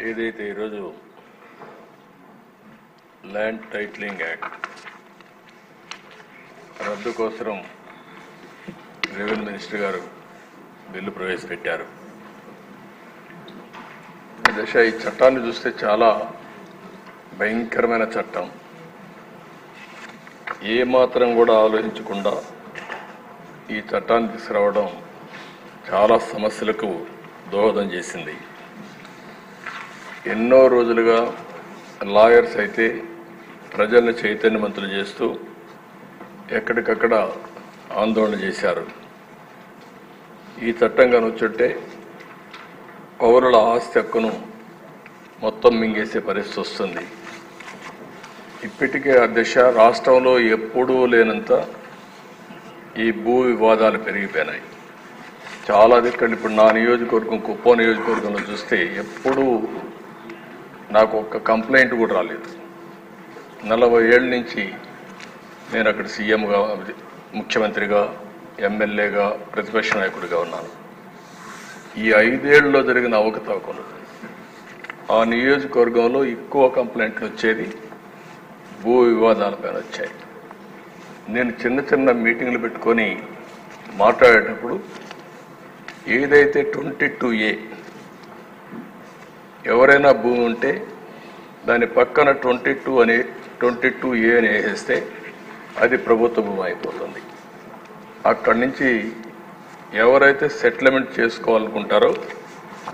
ఏదైతే ఈరోజు land titling act రద్దు కోసం రెవెన్యూ మినిస్టర్ గారు బిల్లు ప్రవేశపెట్టారు. ఈ చట్టాన్ని చూస్తే చాలా భయంకరమైన చట్టం. ఏ మాత్రం కూడా ఆలోచించకుండా ఈ చట్టాన్ని తీసుకురావడం చాలా సమస్యలకు దోహదం చేసింది. ఎన్నో రోజులుగా లాయర్స్ అయితే ప్రజలను చైతన్యవంతులు చేస్తూ ఎక్కడికక్కడ ఆందోళన చేశారు. ఈ చట్టం కనుచుంటే పౌరుల ఆస్తి హక్కును మొత్తం మింగేసే పరిస్థితి వస్తుంది. ఇప్పటికే అధ్యక్ష రాష్ట్రంలో ఎప్పుడూ లేనంత ఈ భూ వివాదాలు పెరిగిపోయినాయి. చాలా దిక్కలు ఇప్పుడు నా నియోజకవర్గం కుప్పం నియోజకవర్గంలో చూస్తే ఎప్పుడూ నాకు ఒక్క కంప్లైంట్ కూడా రాలేదు. 40 ఏళ్ళ నుంచి నేను అక్కడ సీఎంగా, ముఖ్యమంత్రిగా, ఎమ్మెల్యేగా, ప్రతిపక్ష నాయకుడిగా ఉన్నాను. ఈ 5 ఏళ్లలో జరిగిన అవకతవకలు ఆ నియోజకవర్గంలో ఎక్కువ కంప్లైంట్లు వచ్చేది భూ వివాదాలపైన వచ్చాయి. నేను చిన్న చిన్న మీటింగ్లు పెట్టుకొని మాట్లాడేటప్పుడు ఏదైతే 22A ఎవరైనా భూమి ఉంటే దాని పక్కన 22A అని వేసేస్తే అది ప్రభుత్వ భూమి అయిపోతుంది. అక్కడి నుంచి ఎవరైతే సెటిల్మెంట్ చేసుకోవాలనుకుంటారో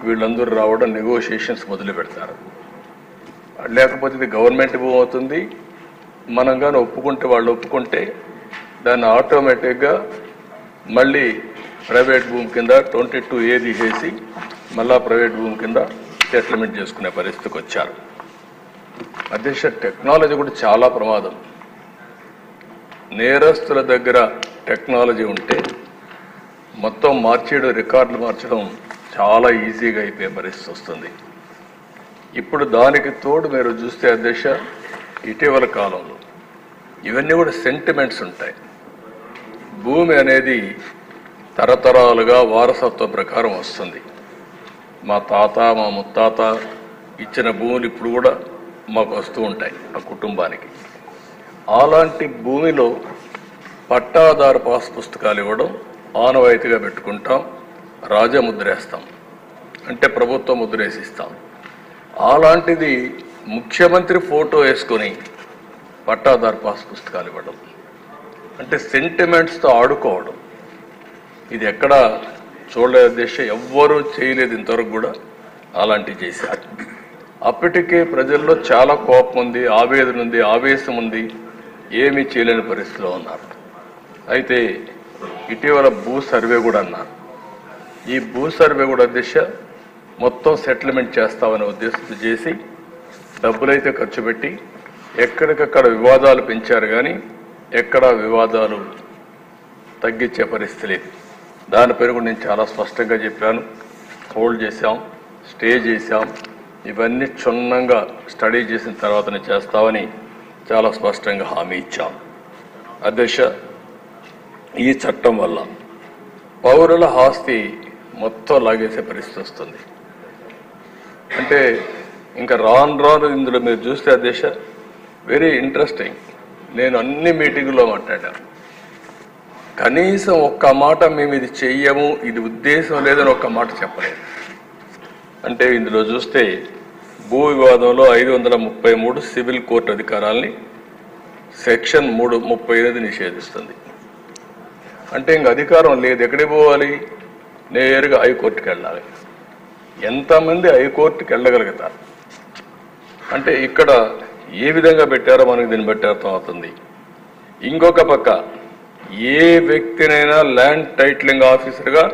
వీళ్ళందరూ రావడం, నెగోషియేషన్స్ మొదలు పెడతారు. లేకపోతే ఇది గవర్నమెంట్ భూమి అవుతుంది. మనం కానీ ఒప్పుకుంటే, వాళ్ళు ఒప్పుకుంటే దాన్ని ఆటోమేటిక్గా మళ్ళీ ప్రైవేట్ భూమి కింద 22A తీసేసి మళ్ళా ప్రైవేట్ భూమి కింద సెటిల్మెంట్ చేసుకునే పరిస్థితికి వచ్చారు. అధ్యక్ష, టెక్నాలజీ కూడా చాలా ప్రమాదం. నేరస్తుల దగ్గర టెక్నాలజీ ఉంటే మొత్తం మార్చేయడం, రికార్డులు మార్చడం చాలా ఈజీగా అయిపోయే పరిస్థితి వస్తుంది. ఇప్పుడు దానికి తోడు మీరు చూస్తే అధ్యక్ష, ఇటీవల కాలంలో ఇవన్నీ కూడా సెంటిమెంట్స్ ఉంటాయి. భూమి అనేది తరతరాలుగా వారసత్వ ప్రకారం వస్తుంది. మా తాత, మా ముత్తాత ఇచ్చిన భూములు ఇప్పుడు కూడా మాకు వస్తూ ఉంటాయి ఆ కుటుంబానికి. అలాంటి భూమిలో పట్టాదారు పాస్ పుస్తకాలు ఇవ్వడం ఆనవాయితీగా పెట్టుకుంటాం. రాజముద్రేస్తాం, అంటే ప్రభుత్వం ముద్రేసిస్తాం. అలాంటిది ముఖ్యమంత్రి ఫోటో వేసుకొని పట్టాదారు పాస్ పుస్తకాలు ఇవ్వడం అంటే సెంటిమెంట్స్తో ఆడుకోవడం. ఇది ఎక్కడ చూడలేదు అధ్యక్ష, ఎవ్వరూ చేయలేదు ఇంతవరకు కూడా. అలాంటివి చేశారు. అప్పటికే ప్రజల్లో చాలా కోపం ఉంది, ఆవేదన ఉంది, ఆవేశం ఉంది. ఏమీ చేయలేని పరిస్థితిలో ఉన్నారు. అయితే ఇటీవల భూ సర్వే కూడా అన్నారు. ఈ భూ సర్వే కూడా అధ్యక్ష మొత్తం సెటిల్మెంట్ చేస్తామనే ఉద్దేశంతో చేసి డబ్బులైతే ఖర్చు పెట్టి ఎక్కడికక్కడ వివాదాలు పెంచారు, కానీ ఎక్కడా వివాదాలు తగ్గించే పరిస్థితి లేదు. దానిపైన కూడా నేను చాలా స్పష్టంగా చెప్పాను. హోల్డ్ చేశాం, స్టే చేశాం. ఇవన్నీ క్షుణ్ణంగా స్టడీ చేసిన తర్వాతనే చేస్తామని చాలా స్పష్టంగా హామీ ఇచ్చాం. అధ్యక్ష, ఈ చట్టం వల్ల పౌరుల ఆస్తి మొత్తం లాగేసే పరిస్థితి వస్తుంది. అంటే ఇంకా రాను ఇందులో మీరు చూస్తే అధ్యక్ష వెరీ ఇంట్రెస్టింగ్. నేను అన్ని మీటింగుల్లో మాట్లాడాను. కనీసం ఒక్క మాట మేము ఇది చెయ్యము, ఇది ఉద్దేశం లేదని ఒక్క మాట చెప్పలేదు. అంటే ఇందులో చూస్తే భూ వివాదంలో 533 సివిల్ కోర్టు అధికారాలని సెక్షన్ 335 నిషేధిస్తుంది. అంటే ఇంక అధికారం లేదు. ఎక్కడికి పోవాలి? నేరుగా హైకోర్టుకి వెళ్ళాలి. ఎంతమంది హైకోర్టుకి వెళ్ళగలుగుతారు? అంటే ఇక్కడ ఏ విధంగా పెట్టారో మనకు దీన్ని బట్టి అర్థమవుతుంది. ఇంకొక పక్క ఏ వ్యక్తినైనా ల్యాండ్ టైటిలింగ్ ఆఫీసర్గా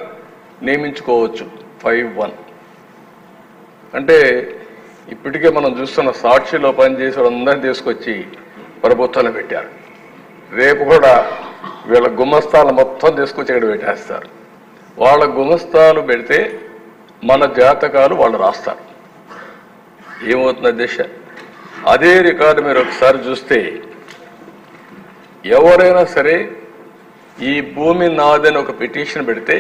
నియమించుకోవచ్చు 5(1). అంటే ఇప్పటికే మనం చూస్తున్న సాక్షిలో పనిచేసే అందరినీ తీసుకొచ్చి ప్రభుత్వాలు పెట్టారు. రేపు కూడా వీళ్ళ గుమస్తాలు మొత్తం తీసుకొచ్చి ఇక్కడ పెట్టేస్తారు. వాళ్ళ గుమస్తాలు పెడితే మన జాతకాలు వాళ్ళు రాస్తారు. ఏమవుతుంది అధ్యక్ష? అదే రికార్డు మీరు ఒకసారి చూస్తే ఎవరైనా సరే ఈ భూమి నాదని ఒక పిటిషన్ పెడితే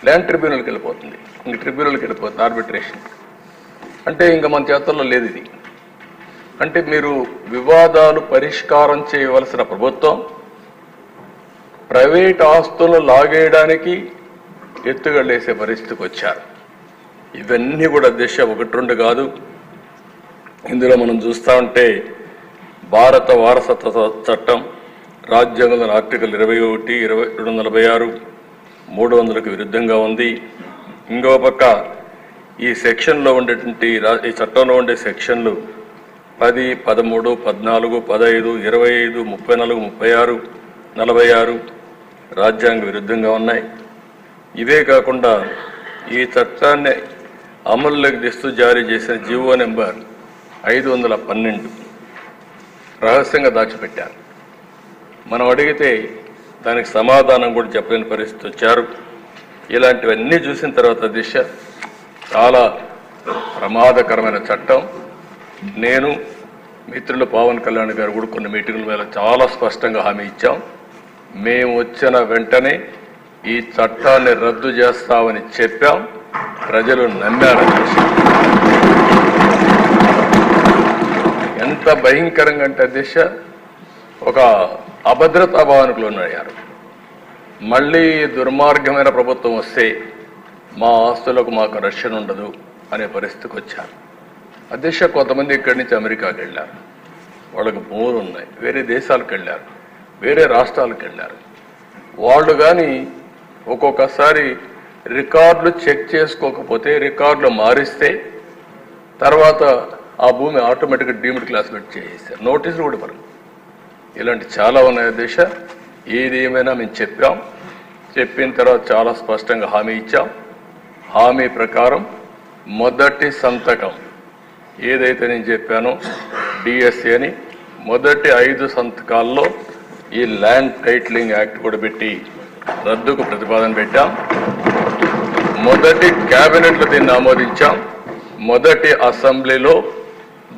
ల్యాండ్ ట్రిబ్యునల్కి వెళ్ళిపోతుంది. ఇంక ట్రిబ్యునల్కి వెళ్ళిపోతుంది, ఆర్బిట్రేషన్. అంటే ఇంకా మన చేతుల్లో లేదు ఇది. అంటే మీరు వివాదాలు పరిష్కారం చేయవలసిన ప్రభుత్వం ప్రైవేట్ ఆస్తులను లాగేయడానికి ఎత్తుగడేసే పరిస్థితికి వచ్చారు. ఇవన్నీ కూడా దిశ 1-2 కాదు. ఇందులో మనం చూస్తూ ఉంటే భారత వారసత్వ చట్టం రాజ్యాంగంలోని ఆర్టికల్ 21, 246, 300కు విరుద్ధంగా ఉంది. ఇంకో పక్క ఈ సెక్షన్లో ఉండేటువంటి ఈ చట్టంలో ఉండే సెక్షన్లు 10, 13, 14, 15, 25, 34, 36, 46 రాజ్యాంగ విరుద్ధంగా ఉన్నాయి. ఇవే కాకుండా ఈ చట్టాన్ని అమల్లోకి తెస్తూ జారీ చేసిన జీవో నెంబర్ 512 రహస్యంగా దాచిపెట్టారు. మనం అడిగితే దానికి సమాధానం కూడా చెప్పలేని పరిస్థితి వచ్చారు. ఇలాంటివన్నీ చూసిన తర్వాత దిశ చాలా ప్రమాదకరమైన చట్టం. నేను మిత్రులు పవన్ కళ్యాణ్ గారు కూడా కొన్ని మీటింగుల మీద చాలా స్పష్టంగా హామీ ఇచ్చాం. మేము వచ్చిన వెంటనే ఈ చట్టాన్ని రద్దు చేస్తామని చెప్పాం. ప్రజలు నమ్మారు. ఎంత భయంకరంగా అంటే దిశ ఒక అభద్రతా భావనకు లోనయ్యారు. మళ్ళీ దుర్మార్గమైన ప్రభుత్వం వస్తే మా ఆస్తులకు మాకు రక్షణ ఉండదు అనే పరిస్థితికి వచ్చారు. అధ్యక్ష కొంతమంది ఇక్కడి నుంచి అమెరికాకి వెళ్ళారు, వాళ్ళకి భూములు ఉన్నాయి, వేరే దేశాలకు వెళ్ళారు, వేరే రాష్ట్రాలకు వెళ్ళారు. వాళ్ళు కానీ ఒక్కొక్కసారి రికార్డులు చెక్ చేసుకోకపోతే రికార్డులు మారిస్తే తర్వాత ఆ భూమి ఆటోమేటిక్గా డీమ్డ్ క్లాసిఫైడ్ చేసేస్తారు, నోటీసులు కూడా ఇవ్వరు. ఇలాంటి చాలా ఉన్నాయి దేశ. ఏది ఏమైనా మేము చెప్పాం, చెప్పిన తర్వాత చాలా స్పష్టంగా హామీ ఇచ్చాం. హామీ ప్రకారం మొదటి సంతకం ఏదైతే నేను చెప్పానో డిఎస్సి అని మొదటి 5 సంతకాల్లో ఈ ల్యాండ్ టైటిలింగ్ యాక్ట్ కూడా పెట్టి రద్దుకు ప్రతిపాదన పెట్టాం. మొదటి క్యాబినెట్లో దీన్ని ఆమోదించాం. మొదటి అసెంబ్లీలో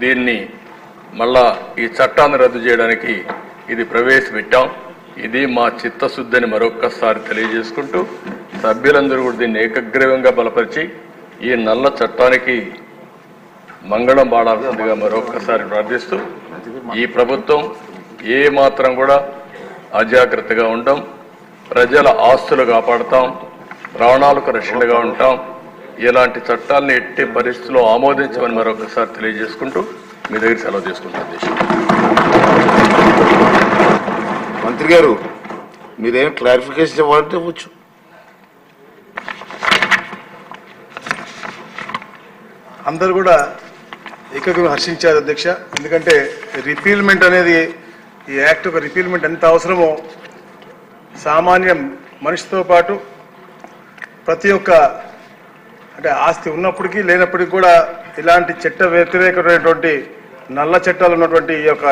దీన్ని మళ్ళా ఈ చట్టాన్ని రద్దు చేయడానికి ఇది ప్రవేశపెట్టాం. ఇది మా చిత్తశుద్ధిని మరొక్కసారి తెలియజేసుకుంటూ సభ్యులందరూ కూడా దీన్ని ఏకగ్రీవంగా బలపరిచి ఈ నల్ల చట్టానికి మంగళం పాడాల్సిందిగా మరొక్కసారి ప్రార్థిస్తూ ఈ ప్రభుత్వం ఏ మాత్రం కూడా అజాగ్రత్తగా ఉండం, ప్రజల ఆస్తులు కాపాడుతాం, ప్రాణాలకు రక్షణగా ఉంటాం. ఇలాంటి చట్టాలను ఎట్టి పరిస్థితుల్లో ఆమోదించమని మరొకసారి తెలియజేసుకుంటూ మీ దగ్గర సెలవు తీసుకుంటాను. మంత్రి గారు మీరేం క్లారిఫికేషన్ ఇవ్వాలంటే ఇవ్వచ్చు. అందరూ కూడా ఏకగ్రీవం హర్షించారు అధ్యక్ష. ఎందుకంటే రిపీల్మెంట్ అనేది ఈ యాక్ట్ ఒక రిపీల్మెంట్ ఎంత అవసరమో సామాన్య మనిషితో పాటు ప్రతి ఒక్క అంటే ఆస్తి ఉన్నప్పటికీ లేనప్పటికీ కూడా ఇలాంటి చట్ట వ్యతిరేకమైనటువంటి నల్ల చట్టాలు ఉన్నటువంటి ఈ యొక్క